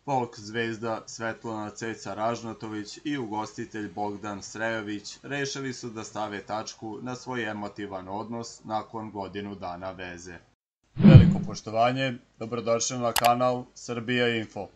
Folk zvezda Svetlana Ceca Ražnatović i ugostitelj Bogdan Srejović rešili su da stave tačku na svoj emotivan odnos nakon godinu dana veze. Veliko poštovanje, dobrodošli na kanal Srbija Info.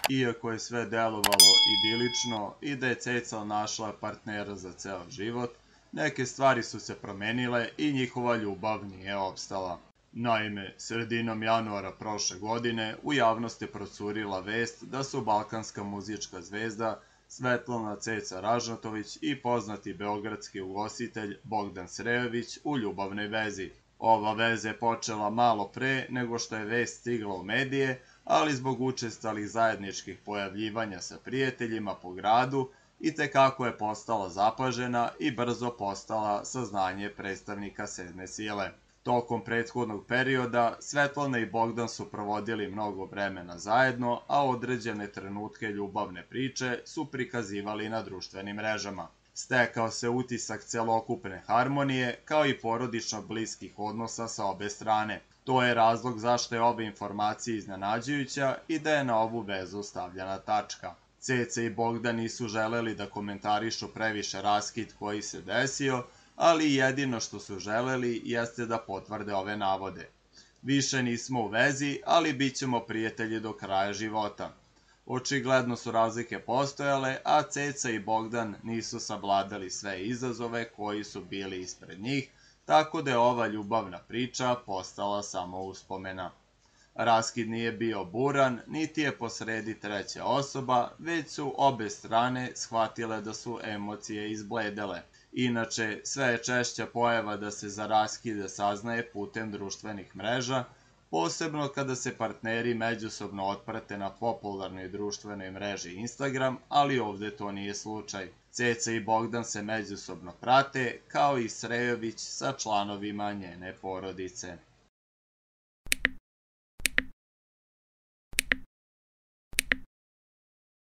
Iako je sve delovalo idilično i da je Ceca našla partnera za ceo život, neke stvari su se promenile i njihova ljubav nije opstala. Naime, sredinom januara prošle godine u javnost je procurila vest da su balkanska muzička zvezda Svetlana Ceca Ražnatović i poznati beogradski ugostitelj Bogdan Srejović u ljubavnoj vezi. Ova veza je počela malo pre nego što je vest stigla u medije, ali zbog učestalih zajedničkih pojavljivanja sa prijateljima po gradu itekako je postala zapažena i brzo postala saznanje predstavnika sedme sile. Tokom prethodnog perioda Svetlana i Bogdan su provodili mnogo vremena zajedno, a određene trenutke ljubavne priče su prikazivali na društvenim mrežama. Stekao se utisak celokupne harmonije, kao i porodično bliskih odnosa sa obe strane. To je razlog zašto je ova informacija iznenađujuća i da je na ovu vezu stavljena tačka. Ceca i Bogdan nisu želeli da komentarišu previše raskid koji se desio, ali jedino što su želeli jeste da potvrde ove navode. Više nismo u vezi, ali bit ćemo prijatelji do kraja života. Očigledno su razlike postojale, a Ceca i Bogdan nisu savladali sve izazove koji su bili ispred njih, tako da je ova ljubavna priča postala samo uspomena. Raskid nije bio buran, niti je posredi treća osoba, već su obe strane shvatile da su emocije izbledele. Inače, sve je češća pojava da se za raskide saznaje putem društvenih mreža, posebno kada se partneri međusobno otprate na popularnoj društvenoj mreži Instagram, ali ovde to nije slučaj. Ceca i Bogdan se međusobno prate, kao i Srejović sa članovima njene porodice.